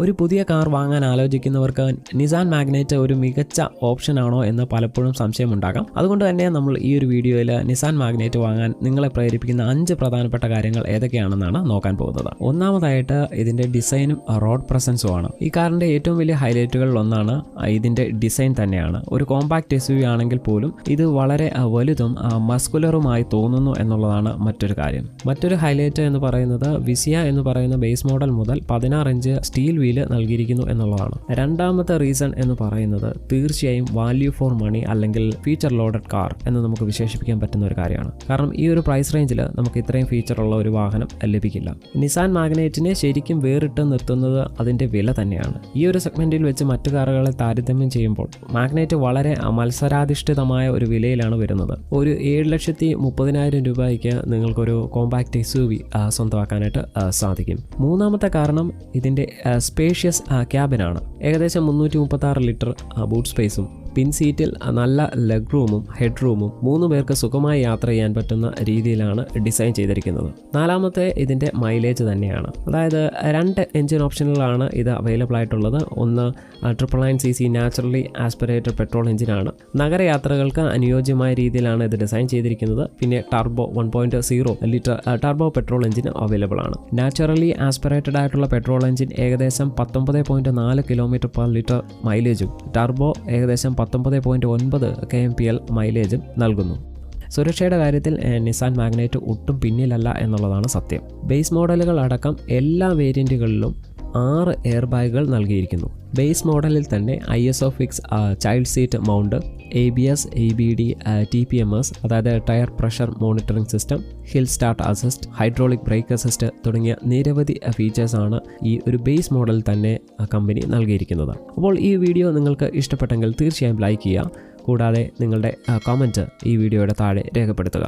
ഒരു പുതിയ കാർ വാങ്ങാൻ ആലോചിക്കുന്നവർക്ക് നിസാൻ മാഗ്നൈറ്റ് ഒരു മികച്ച ഓപ്ഷൻ ആണോ എന്ന് പലപ്പോഴും സംശയമുണ്ടാകാം. അതുകൊണ്ട് തന്നെ നമ്മൾ ഈ ഒരു വീഡിയോയിൽ നിസാൻ മാഗ്നൈറ്റ് വാങ്ങാൻ നിങ്ങളെ പ്രേരിപ്പിക്കുന്ന 5 പ്രധാനപ്പെട്ട കാര്യങ്ങൾ ഏതൊക്കെയാണെന്നാണ് നോക്കാൻ പോകുന്നത്. ഒന്നാമതായിട്ട് ഇതിന്റെ ഡിസൈനും റോഡ് പ്രസൻസുമാണ്. ഈ കാറിന്റെ ഏറ്റവും വലിയ ഹൈലൈറ്റുകളിൽ ഒന്നാണ് ഇതിന്റെ ഡിസൈൻ തന്നെയാണ്. ഒരു കോമ്പാക്ട് SUV ആണെങ്കിൽ പോലും ഇത് വളരെ വലുതും മസ്കുലറുമായി തോന്നുന്നു എന്നുള്ളതാണ് മറ്റൊരു കാര്യം. മറ്റൊരു ഹൈലൈറ്റ് എന്ന് പറയുന്നത് വിസിയ എന്ന് പറയുന്ന ബേസ് മോഡൽ മുതൽ 16 ഇഞ്ച് സ്റ്റീൽ വീല് നൽകിയിരിക്കുന്നു എന്നുള്ളതാണ്. രണ്ടാമത്തെ റീസൺ എന്ന് പറയുന്നത് തീർച്ചയായും വാല്യൂ ഫോർ മണി അല്ലെങ്കിൽ ഫീച്ചർ ലോഡഡ് കാർ എന്ന് നമുക്ക് വിശേഷിപ്പിക്കാൻ പറ്റുന്ന ഒരു കാര്യമാണ്. കാരണം ഈ ഒരു പ്രൈസ് റേഞ്ചിൽ നമുക്ക് ഇത്രയും ഫീച്ചർ ഉള്ള ഒരു വാഹനം ലഭിക്കില്ല. നിസാൻ മാഗ്നൈറ്റിനെ ശരിക്കും വേറിട്ട് നിർത്തുന്നത് അതിന്റെ വില തന്നെയാണ്. ഈ ഒരു സെഗ്മെന്റിൽ വെച്ച് മറ്റു കാറുകളെ താരതമ്യം ചെയ്യുമ്പോൾ മാഗ്നൈറ്റ് വളരെ മത്സരാധിഷ്ഠിതമായ ഒരു വിലയിലാണ് വരുന്നത്. ഒരു 7,30,000 രൂപയ്ക്ക് നിങ്ങൾക്കൊരു കോമ്പാക്ട് SUV സ്വന്തമാക്കാനായിട്ട് സാധിക്കും. മൂന്നാമത്തെ കാരണം ഇതിന്റെ സ്പേഷ്യസ് ക്യാബിനാണ്. ഏകദേശം 336 ലിറ്റർ ബൂട്ട് സ്പേസും പിൻ സീറ്റിൽ നല്ല ലെഗ് റൂമും ഹെഡ് റൂമും 3 പേർക്ക് സുഖമായി യാത്ര ചെയ്യാൻ പറ്റുന്ന രീതിയിലാണ് ഡിസൈൻ ചെയ്തിരിക്കുന്നത്. നാലാമത്തെ ഇതിൻ്റെ മൈലേജ് തന്നെയാണ്. അതായത് 2 എഞ്ചിൻ ഓപ്ഷനുകളാണ് ഇത് അവൈലബിൾ ആയിട്ടുള്ളത്. ഒന്ന് 999cc നാച്ചുറലി ആസ്പിറേറ്റഡ് പെട്രോൾ എഞ്ചിനാണ്. നഗരയാത്രകൾക്ക് അനുയോജ്യമായ രീതിയിലാണ് ഇത് ഡിസൈൻ ചെയ്തിരിക്കുന്നത്. പിന്നെ turbo 1.0 litre turbo petrol engine available ആണ്. നാച്ചുറലി ആസ്പിറേറ്റഡ് ആയിട്ടുള്ള പെട്രോൾ എഞ്ചിൻ ഏകദേശം 19.4 km/ലിറ്റർ മൈലേജും ടർബോ ഏകദേശം 19.9 kmpl മൈലേജും നൽകുന്നു. സുരക്ഷയുടെ കാര്യത്തിൽ നിസാൻ മാഗ്നൈറ്റ് ഒട്ടും പിന്നിലല്ല എന്നുള്ളതാണ് സത്യം. ബേസ് മോഡലുകൾ അടക്കം എല്ലാ വേരിയൻറ്റുകളിലും 6 എയർ ബാഗുകൾ നൽകിയിരിക്കുന്നു. ബേസ് മോഡലിൽ തന്നെ ISO fix child seat mount, ABS, ABD, TPMS അതായത് tyre pressure monitoring system, hill start assist, hydraulic brake assist തുടങ്ങിയ നിരവധി ഫീച്ചേഴ്സാണ് ഈ ഒരു ബേസ് മോഡൽ തന്നെ കമ്പനി നൽകിയിരിക്കുന്നത്. അപ്പോൾ ഈ വീഡിയോ നിങ്ങൾക്ക് ഇഷ്ടപ്പെട്ടെങ്കിൽ തീർച്ചയായും ലൈക്ക് ചെയ്യുക. കൂടാതെ നിങ്ങളുടെ കമൻറ്റ് ഈ വീഡിയോയുടെ താഴെ രേഖപ്പെടുത്തുക.